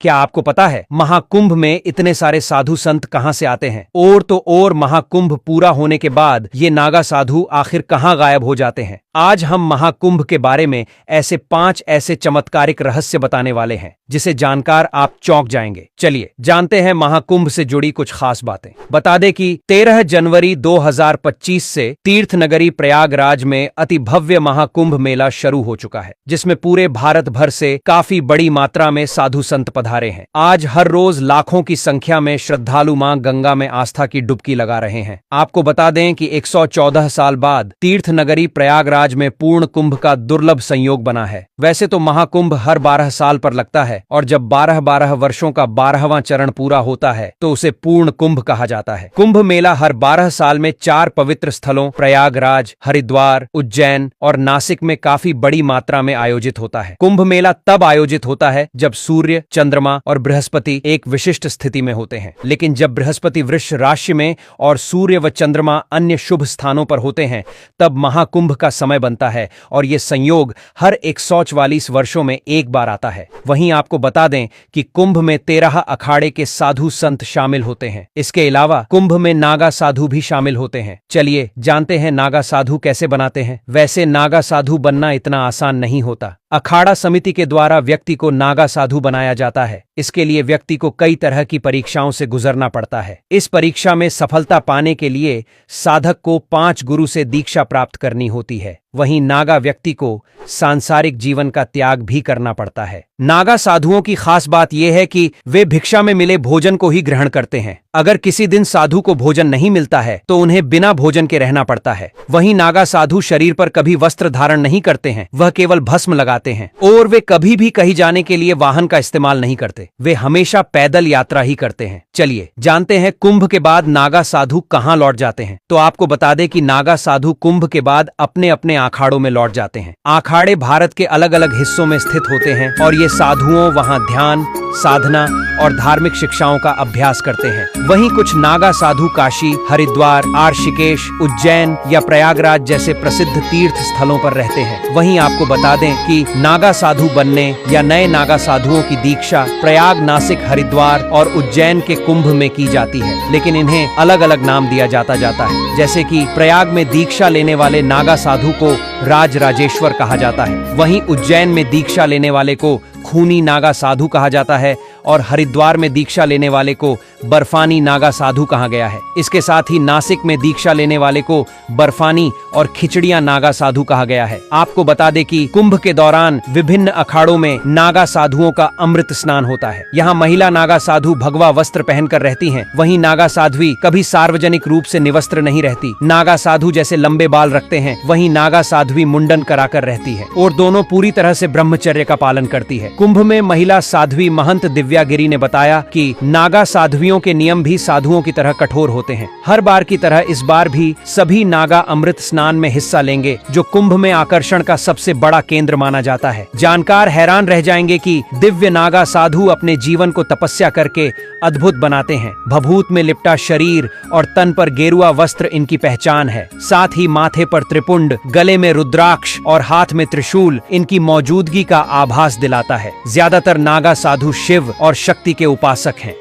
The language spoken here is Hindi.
क्या आपको पता है महाकुंभ में इतने सारे साधु संत कहां से आते हैं? और तो और महाकुंभ पूरा होने के बाद ये नागा साधु आखिर कहां गायब हो जाते हैं? आज हम महाकुंभ के बारे में ऐसे 5 ऐसे चमत्कारिक रहस्य बताने वाले हैं जिसे जानकर आप चौंक जाएंगे। चलिए जानते हैं महाकुंभ से जुड़ी कुछ खास बातें। बता दें कि 13 जनवरी 2025 से तीर्थ नगरी प्रयागराज में अति भव्य महाकुंभ मेला शुरू हो चुका है, जिसमें पूरे भारत भर से काफी बड़ी मात्रा में साधु संत पधारे हैं। आज हर रोज लाखों की संख्या में श्रद्धालु मां गंगा में आस्था की डुबकी लगा रहे हैं। आपको बता दें कि 114 साल बाद तीर्थ नगरी प्रयागराज में पूर्ण कुंभ का दुर्लभ संयोग बना है। वैसे तो महाकुंभ हर 12 साल पर लगता है और जब 12-12 वर्षों का 12वां चरण पूरा होता है तो उसे पूर्ण कुंभ कहा जाता है। कुंभ मेला हर 12 साल में 4 पवित्र स्थलों प्रयागराज, हरिद्वार, उज्जैन और नासिक में काफी बड़ी मात्रा में आयोजित होता है। कुंभ मेला तब आयोजित होता है जब सूर्य, चंद्रमा और बृहस्पति एक विशिष्ट स्थिति में होते हैं। लेकिन जब बृहस्पति वृष राशि में और सूर्य व चंद्रमा अन्य शुभ स्थानों पर होते हैं तब महाकुंभ का समय बनता है और यह संयोग हर 144 वर्षों में एक बार आता है। वहीं आपको बता दें कि कुंभ में 13 अखाड़े के साधु संत शामिल होते हैं। इसके अलावा कुंभ में नागा साधु भी शामिल होते हैं। चलिए जानते हैं नागा साधु कैसे बनाते हैं। वैसे नागा साधु बनना इतना आसान नहीं होता। अखाड़ा समिति के द्वारा व्यक्ति को नागा साधु बनाया जाता है। इसके लिए व्यक्ति को कई तरह की परीक्षाओं से गुजरना पड़ता है। इस परीक्षा में सफलता पाने के लिए साधक को 5 गुरु से दीक्षा प्राप्त करनी होती है। वहीं नागा व्यक्ति को सांसारिक जीवन का त्याग भी करना पड़ता है। नागा साधुओं की खास बात यह है कि वे भिक्षा में मिले भोजन को ही ग्रहण करते हैं। अगर किसी दिन साधु को भोजन नहीं मिलता है तो उन्हें बिना भोजन के रहना पड़ता है। वहीं नागा साधु शरीर पर कभी वस्त्र धारण नहीं करते हैं, वह केवल भस्म लगाते हैं। और वे कभी भी कहीं जाने के लिए वाहन का इस्तेमाल नहीं करते, वे हमेशा पैदल यात्रा ही करते हैं। चलिए जानते हैं कुंभ के बाद नागा साधु कहां लौट जाते हैं। तो आपको बता दें कि नागा साधु कुंभ के बाद अपने अपने अखाड़ों में लौट जाते हैं। अखाड़े भारत के अलग अलग हिस्सों में स्थित होते हैं और ये साधुओं वहां ध्यान, साधना और धार्मिक शिक्षाओं का अभ्यास करते हैं। वहीं कुछ नागा साधु काशी, हरिद्वार, ऋषिकेश, उज्जैन या प्रयागराज जैसे प्रसिद्ध तीर्थ स्थलों पर रहते हैं। वहीं आपको बता दें कि नागा साधु बनने या नए नागा साधुओं की दीक्षा प्रयाग, नासिक, हरिद्वार और उज्जैन के कुंभ में की जाती है, लेकिन इन्हें अलग अलग नाम दिया जाता है। जैसे कि प्रयाग में दीक्षा लेने वाले नागा साधु को राजराजेश्वर कहा जाता है। वहीं उज्जैन में दीक्षा लेने वाले को खूनी नागा साधु कहा जाता है और हरिद्वार में दीक्षा लेने वाले को बर्फानी नागा साधु कहा गया है। इसके साथ ही नासिक में दीक्षा लेने वाले को बर्फानी और खिचड़िया नागा साधु कहा गया है। आपको बता दें कि कुंभ के दौरान विभिन्न अखाड़ों में नागा साधुओं का अमृत स्नान होता है। यहाँ महिला नागा साधु भगवा वस्त्र पहनकर रहती हैं। वहीं नागा साध्वी कभी सार्वजनिक रूप से निवस्त्र नहीं रहती। नागा साधु जैसे लंबे बाल रखते हैं, वहीं नागा साध्वी मुंडन कराकर रहती है और दोनों पूरी तरह से ब्रह्मचर्य का पालन करती है। कुंभ में महिला साध्वी महंत दिव्यागिरी ने बताया कि नागा साध्वियों के नियम भी साधुओं की तरह कठोर होते हैं। हर बार की तरह इस बार भी सभी नागा अमृत स्नान में हिस्सा लेंगे, जो कुंभ में आकर्षण का सबसे बड़ा केंद्र माना जाता है। जानकार हैरान रह जाएंगे कि दिव्य नागा साधु अपने जीवन को तपस्या करके अद्भुत बनाते हैं। भभूत में लिपटा शरीर और तन पर गेरुआ वस्त्र इनकी पहचान है। साथ ही माथे पर त्रिपुंड, गले में रुद्राक्ष और हाथ में त्रिशूल इनकी मौजूदगी का आभास दिलाता है। ज्यादातर नागा साधु शिव और शक्ति के उपासक हैं।